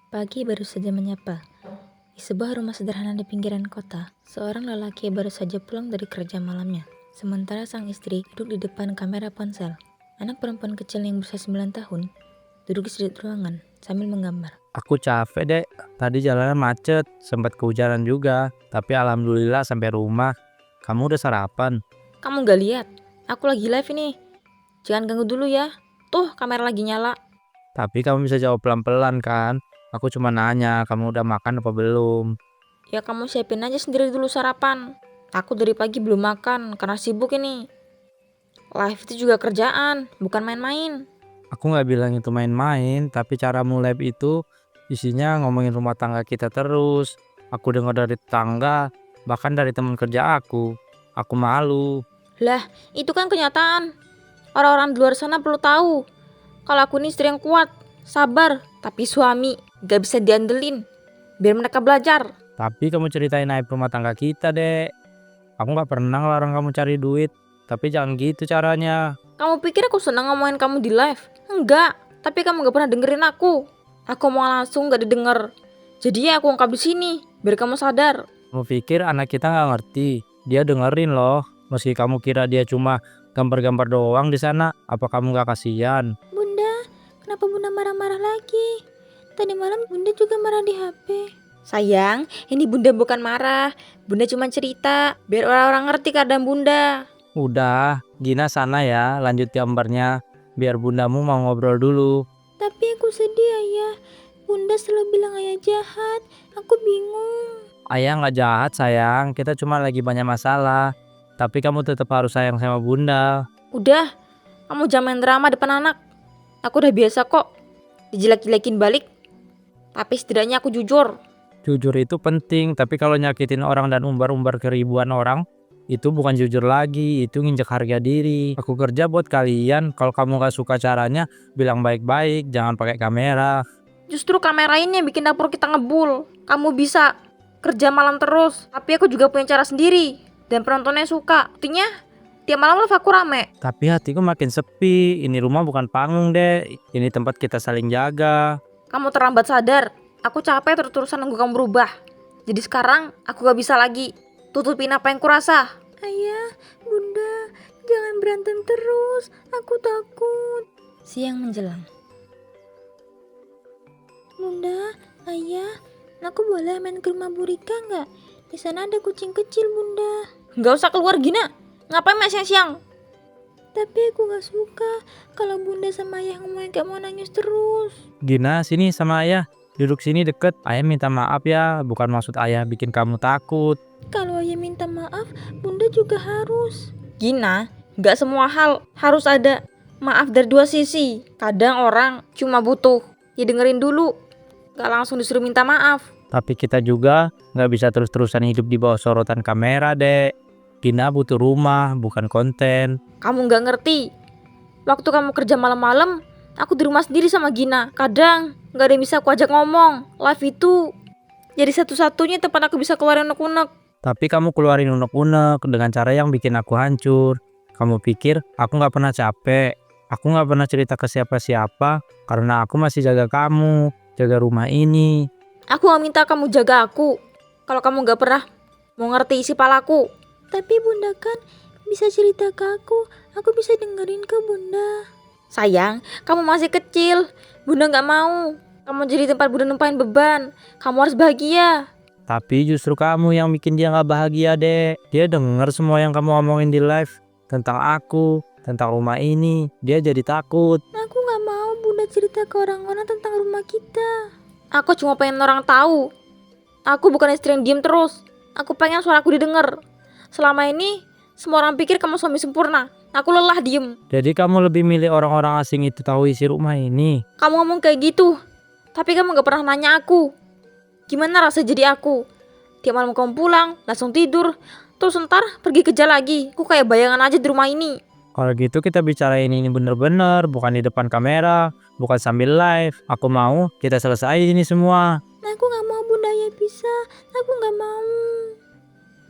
Pagi baru saja menyapa. Di sebuah rumah sederhana di pinggiran kota, seorang lelaki baru saja pulang dari kerja malamnya. Sementara sang istri duduk di depan kamera ponsel. Anak perempuan kecil yang berusia 9 tahun duduk di sudut ruangan sambil menggambar. Aku capek dek, tadi jalanan macet, sempat kehujanan juga. Tapi alhamdulillah sampai rumah. Kamu udah sarapan? Kamu gak lihat? Aku lagi live ini. Jangan ganggu dulu ya. Tuh kamera lagi nyala. Tapi kamu bisa jawab pelan-pelan kan? Aku cuma nanya, kamu udah makan apa belum? Ya kamu siapin aja sendiri dulu sarapan. Aku dari pagi belum makan karena sibuk ini. Live itu juga kerjaan, bukan main-main. Aku nggak bilang itu main-main, tapi cara mulai itu isinya ngomongin rumah tangga kita terus. Aku dengar dari tetangga, bahkan dari teman kerja aku. Aku malu. Lah, itu kan kenyataan. Orang-orang di luar sana perlu tahu. Kalau aku ini istri yang kuat, sabar, tapi suami gak bisa diandelin. Biar mereka belajar. Tapi kamu ceritain aib rumah tangga kita dek. Aku nggak pernah ngelarang kamu cari duit, tapi jangan gitu caranya. Kamu pikir aku senang ngomongin kamu di live? Enggak, tapi kamu gak pernah dengerin aku. Aku mau langsung gak didengar. Jadi ya aku ungkap di sini, biar kamu sadar. Kamu pikir anak kita nggak ngerti? Dia dengerin loh. Meski kamu kira dia cuma gambar-gambar doang di sana, apa kamu nggak kasihan? Bunda, kenapa Bunda marah-marah lagi? Tadi malam Bunda juga marah di HP. Sayang, ini Bunda bukan marah. Bunda cuma cerita, biar orang-orang ngerti keadaan Bunda. Udah, Gina sana ya, lanjut gambarnya. Biar bundamu mau ngobrol dulu. Tapi aku sedih ayah. Bunda selalu bilang ayah jahat. Aku bingung. Ayah nggak jahat sayang, kita cuma lagi banyak masalah. Tapi kamu tetap harus sayang sama bunda. Udah, kamu jangan main drama depan anak. Aku udah biasa kok dijelek-jelekin balik. Tapi setidaknya aku jujur. Jujur itu penting, tapi kalau nyakitin orang dan umbar-umbar ke ribuan orang, itu bukan jujur lagi, itu nginjek harga diri. Aku kerja buat kalian, kalau kamu gak suka caranya, bilang baik-baik, jangan pakai kamera. Justru kamera ini yang bikin dapur kita ngebul. Kamu bisa kerja malam terus, tapi aku juga punya cara sendiri. Dan penontonnya suka. Buktinya, tiap malam live aku rame. Tapi hatiku makin sepi, ini rumah bukan panggung deh, ini tempat kita saling jaga. Kamu terlambat sadar. Aku capek terus-terusan nunggu kamu berubah. Jadi sekarang aku gak bisa lagi tutupin apa yang kurasa. Ayah, bunda, jangan berantem terus. Aku takut. Siang menjelang. Bunda, ayah, aku boleh main ke rumah Bu Rika nggak? Di sana ada kucing kecil, Bunda. Nggak usah keluar, Gina. Ngapain main siang-siang? Tapi aku gak suka kalau Bunda sama ayah ngomongin kayak mau nangis terus. Gina, sini sama ayah. Duduk sini deket. Ayah minta maaf ya, bukan maksud ayah bikin kamu takut. Kalau ayah minta maaf, Bunda juga harus. Gina, gak semua hal harus ada maaf dari dua sisi. Kadang orang cuma butuh ya dengerin dulu, gak langsung disuruh minta maaf. Tapi kita juga nggak bisa terus-terusan hidup di bawah sorotan kamera, dek. Gina butuh rumah, bukan konten. Kamu gak ngerti. Waktu kamu kerja malam-malam, aku di rumah sendiri sama Gina. Kadang gak ada yang bisa aku ajak ngomong. Live itu jadi satu-satunya tempat aku bisa keluarin unek-unek. Tapi kamu keluarin unek-unek dengan cara yang bikin aku hancur. Kamu pikir aku nggak pernah capek? Aku nggak pernah cerita ke siapa-siapa karena aku masih jaga kamu, jaga rumah ini. Aku gak minta kamu jaga aku kalau kamu gak pernah mau ngerti isi palaku. Tapi Bunda kan bisa cerita ke aku bisa dengerin ke Bunda. Sayang, kamu masih kecil. Bunda gak mau kamu jadi tempat Bunda numpain beban. Kamu harus bahagia. Tapi justru kamu yang bikin dia nggak bahagia, dek. Dia denger semua yang kamu omongin di live tentang aku, tentang rumah ini. Dia jadi takut. Aku gak mau Bunda cerita ke orang-orang tentang rumah kita. Aku cuma pengen orang tahu. Aku bukan istri yang diem terus. Aku pengen suaraku didengar. Selama ini semua orang pikir kamu suami sempurna. Aku lelah diem. Jadi kamu lebih milih orang-orang asing itu tahu isi rumah ini. Kamu ngomong kayak gitu, tapi kamu gak pernah nanya aku. Gimana rasa jadi aku? Tiap malam kamu pulang, langsung tidur, terus ntar pergi kerja lagi. Aku kayak bayangan aja di rumah ini. Kalau gitu kita bicarain ini bener-bener, bukan di depan kamera, bukan sambil live. Aku mau kita selesai ini semua. Aku gak mau Bunda ya bisa. Aku gak mau.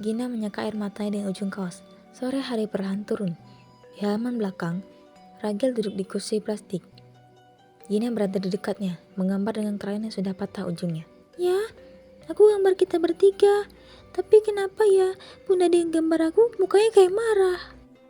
Gina menyeka air matanya dengan ujung kaos. Sore hari perlahan turun. Di halaman belakang, Ragil duduk di kursi plastik. Gina berada di dekatnya, menggambar dengan krayon yang sudah patah ujungnya. Ya, aku gambar kita bertiga. Tapi kenapa ya Bunda dengan gambar aku mukanya kayak marah?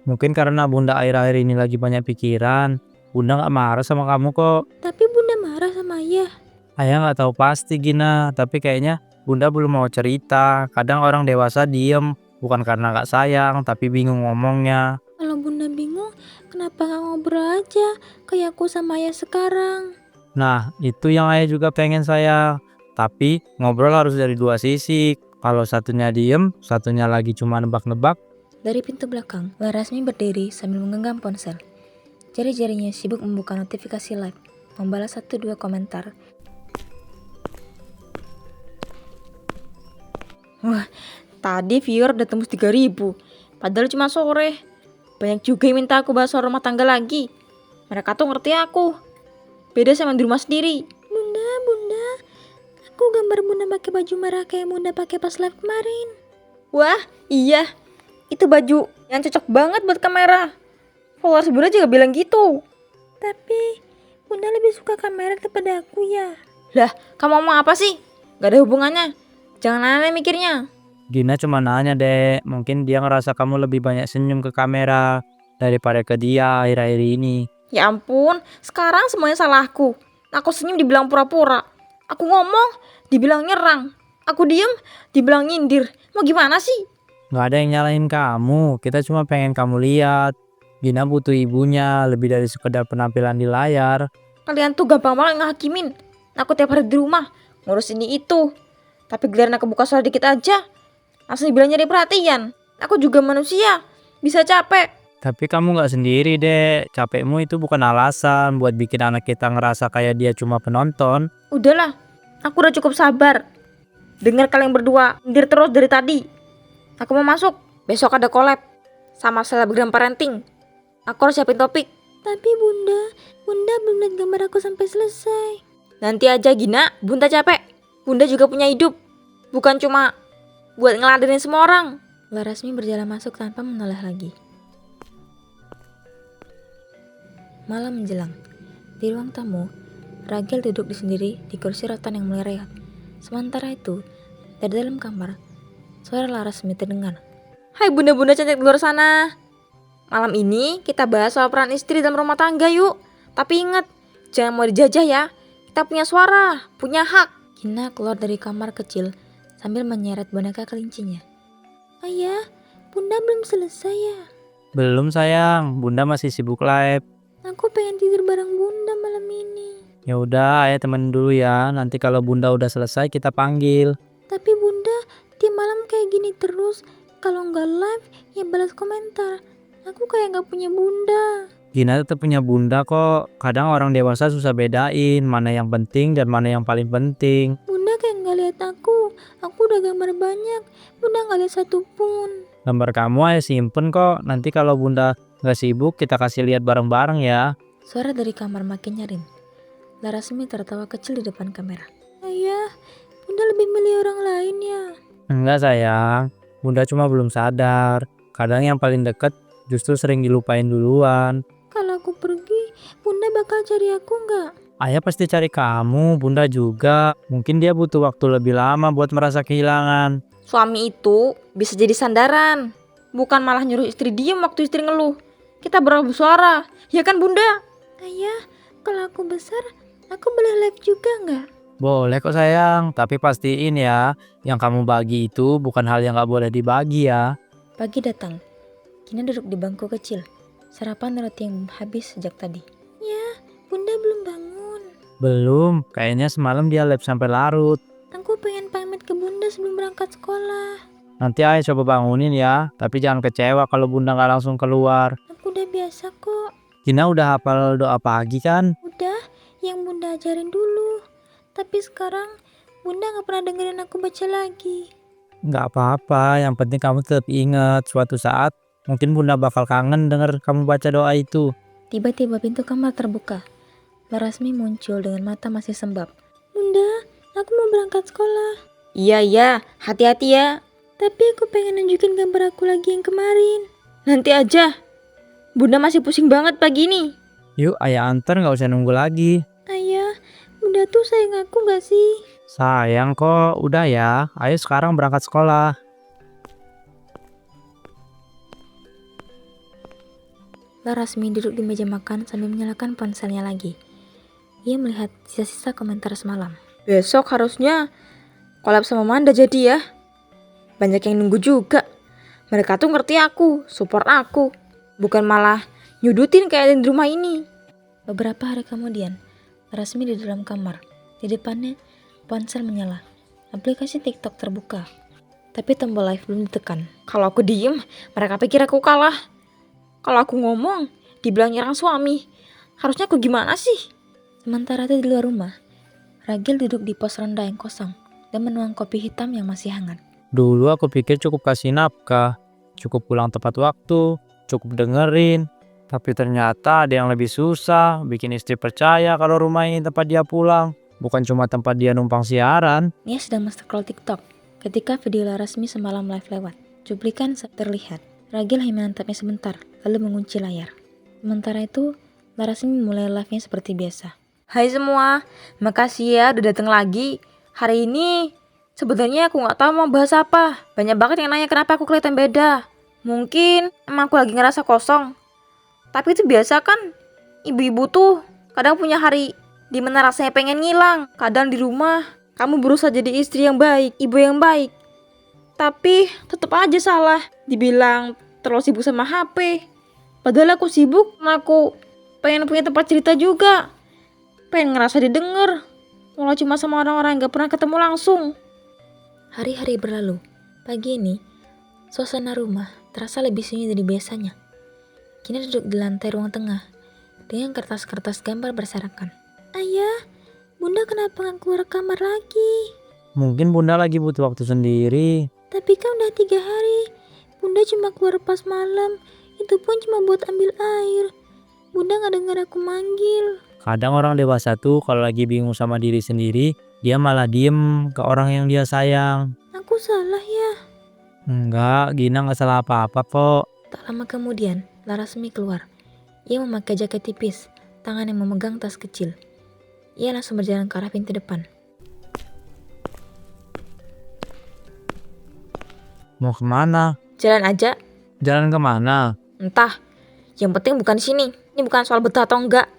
Mungkin karena Bunda akhir-akhir ini lagi banyak pikiran. Bunda gak marah sama kamu kok. Tapi Bunda marah sama Ayah. Ayah gak tahu pasti Gina, tapi kayaknya Bunda belum mau cerita. Kadang orang dewasa diem, bukan karena gak sayang, tapi bingung ngomongnya. Kalau Bunda bingung, kenapa gak ngobrol aja kayak aku sama Ayah sekarang? Nah, itu yang Ayah juga pengen sayang. Tapi ngobrol harus dari dua sisi. Kalau satunya diem, satunya lagi cuma nebak-nebak. Dari pintu belakang, Larasmi berdiri sambil menggenggam ponsel. Jari-jarinya sibuk membuka notifikasi live, membalas 1-2 komentar. Wah, tadi viewer udah tembus 3.000, padahal cuma sore. Banyak juga yang minta aku bahas soal rumah tangga lagi. Mereka tuh ngerti aku. Beda sama di rumah sendiri. Bunda, aku gambar Bunda pakai baju merah kayak Bunda pakai pas live kemarin. Wah, iya. Itu baju yang cocok banget buat kamera. Followers Bunda juga bilang gitu. Tapi Bunda lebih suka kamera daripada aku ya. Lah, kamu ngomong apa sih? Gak ada hubungannya. Jangan aneh mikirnya. Gina cuma nanya deh, mungkin dia ngerasa kamu lebih banyak senyum ke kamera daripada ke dia akhir-akhir ini. Ya ampun, sekarang semuanya salahku. Aku senyum dibilang pura-pura. Aku ngomong, dibilang nyerang. Aku diem, dibilang nyindir. Mau gimana sih? Gak ada yang nyalahin kamu, kita cuma pengen kamu lihat. Gina butuh ibunya lebih dari sekedar penampilan di layar. Kalian tuh gampang banget ngehakimin. Aku tiap hari di rumah, ngurus ini itu. Tapi giliran aku buka suara dikit aja, langsung dibilang nyari perhatian. Aku juga manusia, bisa capek. Tapi kamu gak sendiri deh, capekmu itu bukan alasan buat bikin anak kita ngerasa kayak dia cuma penonton. Udahlah, aku udah cukup sabar. Dengar kalian berdua nyindir terus dari tadi. Aku mau masuk, besok ada collab sama selebgram parenting. Aku harus siapin topik. Tapi Bunda belum lihat gambar aku sampai selesai. Nanti aja Gina, Bunda capek. Bunda juga punya hidup, bukan cuma buat ngeladenin semua orang. Larasmi berjalan masuk tanpa menoleh lagi. Malam menjelang. Di ruang tamu, Ragil duduk sendiri di kursi rotan yang mulai reot. Sementara itu, dari dalam kamar, suara Larasmi terdengar. Hai bunda-bunda cantik di luar sana. Malam ini kita bahas soal peran istri dalam rumah tangga yuk. Tapi ingat, jangan mau dijajah ya. Kita punya suara, punya hak. Gina keluar dari kamar kecil sambil menyeret boneka kelincinya. Ayah, Bunda belum selesai ya? Belum sayang, Bunda masih sibuk live. Aku pengen tidur bareng Bunda malam ini. Ya udah, Ayah temen dulu ya. Nanti kalau Bunda udah selesai kita panggil. Tapi Bunda tiap malam kayak gini terus. Kalau nggak live ya balas komentar. Aku kayak nggak punya Bunda. Gina tetap punya Bunda kok. Kadang orang dewasa susah bedain mana yang penting dan mana yang paling penting. Bunda kayak nggak lihat aku. Aku udah gambar banyak. Bunda nggak lihat satu pun. Gambar kamu Ayah simpen kok. Nanti kalau Bunda nggak sibuk kita kasih lihat bareng-bareng ya. Suara dari kamar makin nyaring. Larasmi tertawa kecil di depan kamera. Ayah, Bunda lebih milih orang lain ya. Enggak sayang, Bunda cuma belum sadar. Kadang yang paling deket justru sering dilupain duluan. Kalau aku pergi, Bunda bakal cari aku nggak? Ayah pasti cari kamu, Bunda juga. Mungkin dia butuh waktu lebih lama buat merasa kehilangan. Suami itu bisa jadi sandaran, bukan malah nyuruh istri diem waktu istri ngeluh. Kita bersuara, ya kan Bunda? Ayah, kalau aku besar, aku boleh live juga nggak? Boleh kok sayang, tapi pastiin ya, yang kamu bagi itu bukan hal yang gak boleh dibagi ya. Pagi datang, Gina duduk di bangku kecil. Sarapan roti yang habis sejak tadi. Ya, Bunda belum bangun. Belum, kayaknya semalam dia lab sampai larut. Aku pengen pamit ke Bunda sebelum berangkat sekolah. Nanti Ayah coba bangunin ya, tapi jangan kecewa kalau Bunda gak langsung keluar. Aku udah biasa kok. Gina udah hafal doa pagi kan? Udah, yang Bunda ajarin dulu. Tapi sekarang Bunda gak pernah dengerin aku baca lagi. Gak apa-apa, yang penting kamu tetap ingat suatu saat mungkin Bunda bakal kangen denger kamu baca doa itu. Tiba-tiba pintu kamar terbuka. Larasmi muncul dengan mata masih sembab. Bunda, aku mau berangkat sekolah. Iya, hati-hati ya. Tapi aku pengen nunjukin gambar aku lagi yang kemarin. Nanti aja. Bunda masih pusing banget pagi ini. Yuk Ayah antar, gak usah nunggu lagi. Bunda tuh sayang aku gak sih? Sayang kok, udah ya. Ayo sekarang berangkat sekolah. Larasmi duduk di meja makan sambil menyalakan ponselnya lagi. Ia melihat sisa-sisa komentar semalam. Besok harusnya collab sama Manda jadi ya. Banyak yang nunggu juga. Mereka tuh ngerti aku, support aku. Bukan malah nyudutin kayak di rumah ini. Beberapa hari kemudian, Larasmi di dalam kamar. Di depannya, ponsel menyala. Aplikasi TikTok terbuka. Tapi tombol live belum ditekan. Kalau aku diem, mereka pikir aku kalah. Kalau aku ngomong, dibilang nyerang suami. Harusnya aku gimana sih? Sementara itu di luar rumah, Ragil duduk di pos rendah yang kosong dan menuang kopi hitam yang masih hangat. Dulu aku pikir cukup kasih nafkah, cukup pulang tepat waktu, cukup dengerin. Tapi ternyata ada yang lebih susah, bikin istri percaya kalau rumah ini tempat dia pulang. Bukan cuma tempat dia numpang siaran. Nia sedang scroll TikTok ketika video Larasmi semalam live lewat. Cuplikan terlihat. Ragil hanya menatapnya sebentar, lalu mengunci layar. Sementara itu, Larasmi mulai live-nya seperti biasa. Hai semua, makasih ya udah datang lagi. Hari ini sebenarnya aku nggak tahu mau bahas apa. Banyak banget yang nanya kenapa aku kelihatan beda. Mungkin emang aku lagi ngerasa kosong. Tapi itu biasa kan, ibu-ibu tuh kadang punya hari dimana rasanya pengen ngilang. Kadang di rumah kamu berusaha jadi istri yang baik, ibu yang baik. Tapi tetap aja salah. Dibilang terlalu sibuk sama HP. Padahal aku sibuk, aku pengen punya tempat cerita juga. Pengen ngerasa didengar. Walau cuma sama orang-orang yang gak pernah ketemu langsung. Hari-hari berlalu. Pagi ini, suasana rumah terasa lebih sunyi dari biasanya. Kini duduk di lantai ruang tengah dengan kertas-kertas gambar berserakan. Ayah, Bunda kenapa gak keluar kamar lagi? Mungkin Bunda lagi butuh waktu sendiri. Tapi kan udah 3 hari. Bunda cuma keluar pas malam. Itu pun cuma buat ambil air. Bunda gak dengar aku manggil. Kadang orang dewasa tuh kalau lagi bingung sama diri sendiri, dia malah diem ke orang yang dia sayang. Aku salah ya? Enggak, Gina nggak salah apa-apa kok. Tak lama kemudian, Larasmi keluar. Ia memakai jaket tipis, tangan yang memegang tas kecil. Ia langsung berjalan ke arah pintu depan. Mau kemana? Jalan aja, Jalan kemana? entah. Yang penting bukan di sini. Ini bukan soal betah atau enggak.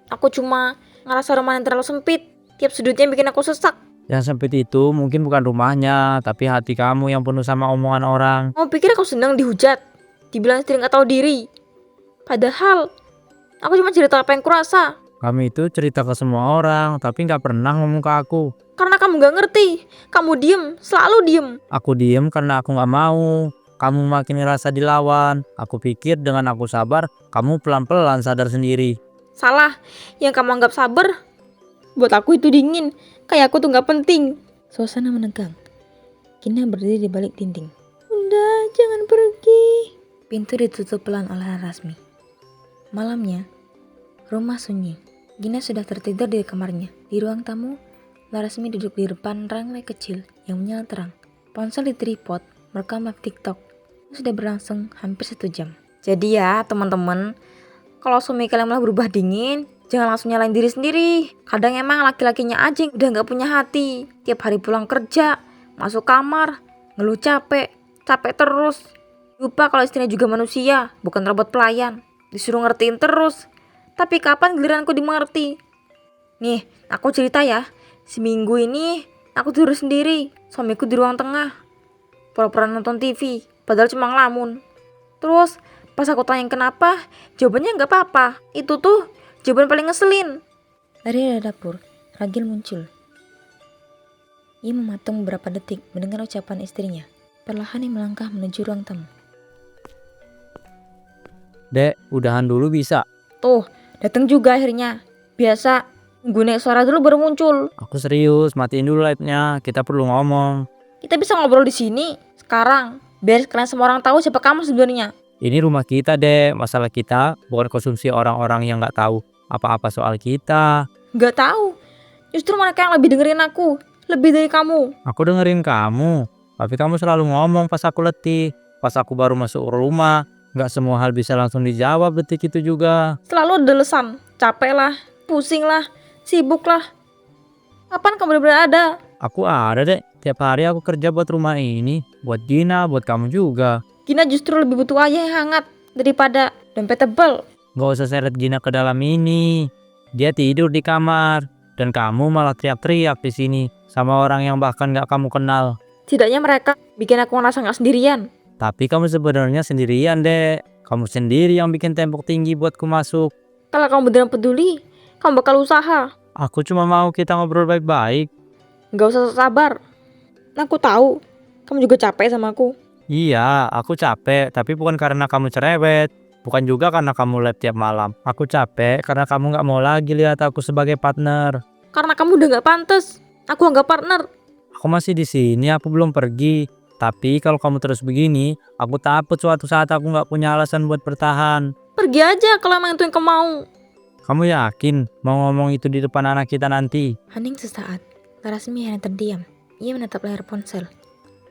Aku cuma ngerasa rumah yang terlalu sempit. Tiap sudutnya bikin aku sesak. Yang sempit itu mungkin bukan rumahnya, tapi hati kamu yang penuh sama omongan orang. Mau pikir aku senang dihujat, dibilang istri gak tahu diri. Padahal, aku cuma cerita apa yang kurasa. Kamu itu cerita ke semua orang, tapi nggak pernah ngomong ke aku. Karena kamu gak ngerti. Kamu diem, selalu diem. Aku diem karena aku nggak mau. Kamu makin ngerasa dilawan. Aku pikir dengan aku sabar, kamu pelan-pelan sadar sendiri. Salah, yang kamu anggap sabar, buat aku itu dingin. Kayak aku tuh gak penting. Suasana menegang. Gina berdiri di balik dinding. Bunda, jangan pergi. Pintu ditutup pelan oleh Larasmi. Malamnya, rumah sunyi. Gina sudah tertidur di kamarnya. Di ruang tamu, Larasmi duduk di depan rantai kecil yang menyala terang. Ponsel di tripod, merekam live TikTok. Sudah berlangsung hampir 1 jam. Jadi ya teman-teman, kalau suami kalian malah berubah dingin, jangan langsung nyalain diri sendiri. Kadang emang laki-lakinya aja yang udah gak punya hati. Tiap hari pulang kerja, masuk kamar, ngeluh capek terus. Lupa kalau istrinya juga manusia, bukan robot pelayan. Disuruh ngertiin terus. Tapi kapan giliranku dimengerti? Nih, aku cerita ya. Seminggu ini aku tidur sendiri. Suamiku di ruang tengah. Pura-pura nonton TV, padahal cuma ngelamun. Terus pas aku tanya kenapa, jawabannya gak apa-apa. Itu tuh jawaban paling ngeselin. Dari arah dapur, Ragil muncul. Ia mematung beberapa detik mendengar ucapan istrinya. Perlahan ia melangkah menuju ruang tamu. Dek, udahan dulu bisa? Tuh, datang juga akhirnya. Biasa, nunggu naik suara dulu baru muncul. Aku serius, matiin dulu live-nya. Kita perlu ngomong. Kita bisa ngobrol di sini sekarang. Biar kalian semua orang tahu siapa kamu sebenarnya. Ini rumah kita, Dek. Masalah kita bukan konsumsi orang-orang yang nggak tahu apa-apa soal kita. Gak tahu. Justru mereka yang lebih dengerin aku, lebih dari kamu. Aku dengerin kamu, tapi kamu selalu ngomong pas aku letih. Pas aku baru masuk rumah, nggak semua hal bisa langsung dijawab detik itu juga. Selalu ada alasan. Capek lah, pusing lah, sibuk lah. Kapan kamu benar-benar ada? Aku ada deh, tiap hari aku kerja buat rumah ini, buat Gina, buat kamu juga. Gina justru lebih butuh ayah yang hangat daripada dompet tebal. Gak usah seret Gina ke dalam ini. Dia tidur di kamar, dan kamu malah teriak-teriak di sini sama orang yang bahkan gak kamu kenal. Setidaknya mereka bikin aku ngerasa gak sendirian. Tapi kamu sebenarnya sendirian deh. Kamu sendiri yang bikin tembok tinggi buatku masuk. Kalau kamu beneran peduli, kamu bakal usaha. Aku cuma mau kita ngobrol baik-baik. Gak usah sabar. Aku tahu, kamu juga capek sama aku. Iya, aku capek, tapi bukan karena kamu cerewet. Bukan juga karena kamu lab tiap malam. Aku capek karena kamu gak mau lagi lihat aku sebagai partner. Karena kamu udah gak pantas. Aku anggap partner. Aku masih di sini, aku belum pergi. Tapi kalau kamu terus begini, aku takut suatu saat aku gak punya alasan buat bertahan. Pergi aja kalau emang itu yang kamu mau. Kamu yakin mau ngomong itu di depan anak kita nanti? Hening sesaat. Larasmi hanya terdiam. Ia menatap layar ponsel,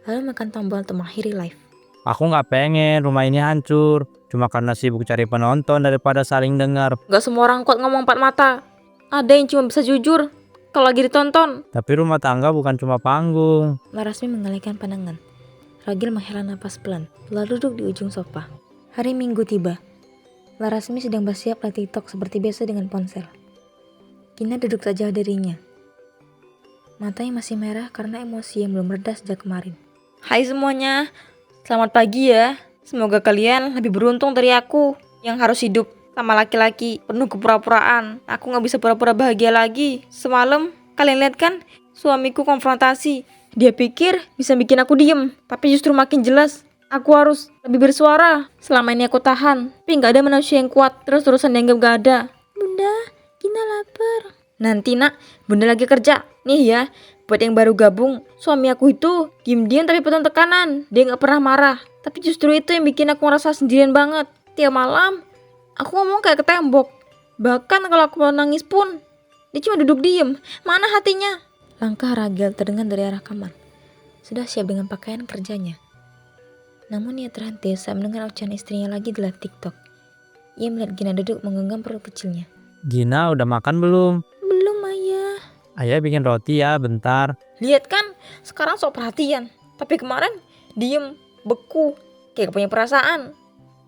lalu menekan tombol untuk mengakhiri live. Aku gak pengen rumah ini hancur. Cuma karena sibuk cari penonton daripada saling dengar. Gak semua orang kuat ngomong empat mata. Ada yang cuma bisa jujur kalau lagi ditonton. Tapi rumah tangga bukan cuma panggung. Larasmi mengalihkan pandangan. Ragil menghela napas pelan, lalu duduk di ujung sofa. Hari Minggu tiba. Larasmi sedang bersiap live TikTok seperti biasa dengan ponsel. Gina duduk tak jauh darinya. Matanya masih merah karena emosi yang belum reda sejak kemarin. Hai semuanya, selamat pagi ya. Semoga kalian lebih beruntung dari aku yang harus hidup sama laki-laki penuh kepura-puraan. Aku gak bisa pura-pura bahagia lagi. Semalam kalian lihat kan, suamiku konfrontasi. Dia pikir bisa bikin aku diem, tapi justru makin jelas aku harus lebih bersuara. Selama ini aku tahan, tapi gak ada manusia yang kuat terus-terusan dianggap gak ada. Bunda, Gina lapar. Nanti nak, bunda lagi kerja. Nih ya, buat yang baru gabung, suami aku itu diem-diem tapi penuh tekanan. Dia gak pernah marah, tapi justru itu yang bikin aku ngerasa sendirian banget. Tiap malam, aku ngomong kayak ke tembok. Bahkan kalau aku mau nangis pun, dia cuma duduk diem. Mana hatinya? Langkah Ragil terdengar dari arah kamar. Sudah siap dengan pakaian kerjanya. Namun ia terhenti saat mendengar ucapan istrinya lagi di live TikTok. Ia melihat Gina duduk menggenggam perut kecilnya. Gina udah makan belum? Belum, Ayah. Ayah bikin roti ya, bentar. Lihat kan, sekarang sok perhatian. Tapi kemarin diem, beku, kayak gak punya perasaan.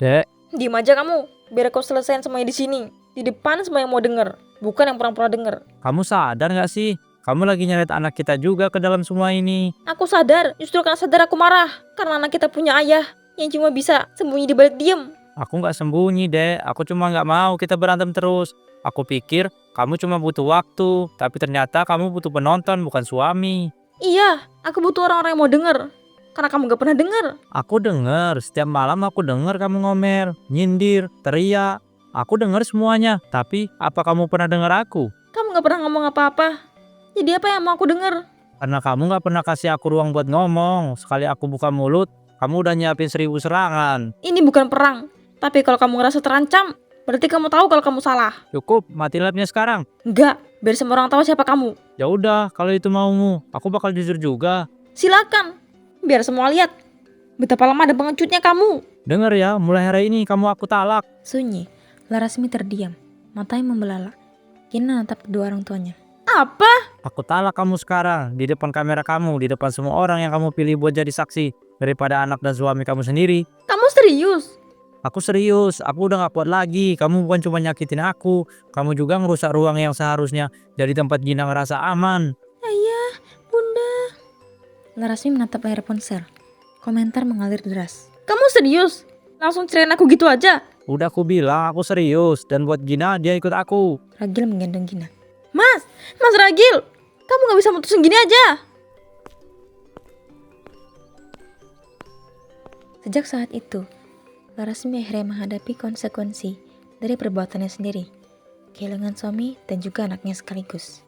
Dek, Diem aja kamu, biar aku selesaiin semuanya di sini. Di depan semua yang mau denger, bukan yang pura-pura denger. kamu sadar gak sih? Kamu lagi nyeret anak kita juga ke dalam semua ini. Aku sadar, justru karena sadar aku marah. Karena anak kita punya ayah yang cuma bisa sembunyi di balik diem. Aku gak sembunyi, Dek. Aku cuma gak mau kita berantem terus. Aku pikir kamu cuma butuh waktu, tapi ternyata kamu butuh penonton, bukan suami. Iya, aku butuh orang-orang yang mau denger. Karena kamu gak pernah denger. Aku denger, setiap malam aku denger kamu ngomel, nyindir, teriak. Aku denger semuanya, tapi apa kamu pernah denger aku? Kamu gak pernah ngomong apa-apa. Jadi apa yang mau aku denger? Karena kamu gak pernah kasih aku ruang buat ngomong. Sekali aku buka mulut, kamu udah nyiapin 1000 serangan. Ini bukan perang. Tapi kalau kamu ngerasa terancam, berarti kamu tahu kalau kamu salah. Cukup, mati labnya sekarang. Enggak, biar semua orang tahu siapa kamu. Ya udah, kalau itu maumu, aku bakal jujur juga. Silakan, biar semua lihat betapa lemah dan pengecutnya kamu. Dengar ya, mulai hari ini kamu aku talak. Sunyi, Larasmi terdiam, matanya membelalak. Gina natap kedua orang tuanya. Apa? Aku talak kamu sekarang, di depan kamera kamu, di depan semua orang yang kamu pilih buat jadi saksi, daripada anak dan suami kamu sendiri. Kamu serius? Aku serius, aku udah gak kuat lagi. Kamu bukan cuma nyakitin aku, kamu juga ngerusak ruang yang seharusnya jadi tempat Gina ngerasa aman. Ayah, bunda. Larasmi menatap layar ponsel. Komentar mengalir deras. Kamu serius? Langsung ceraiin aku gitu aja? Udah aku bilang aku serius, dan buat Gina dia ikut aku. Ragil menggendong Gina. Mas Ragil, kamu gak bisa mutusin gini aja. Sejak saat itu, Larasmi akhirnya menghadapi konsekuensi dari perbuatannya sendiri, kehilangan suami dan juga anaknya sekaligus.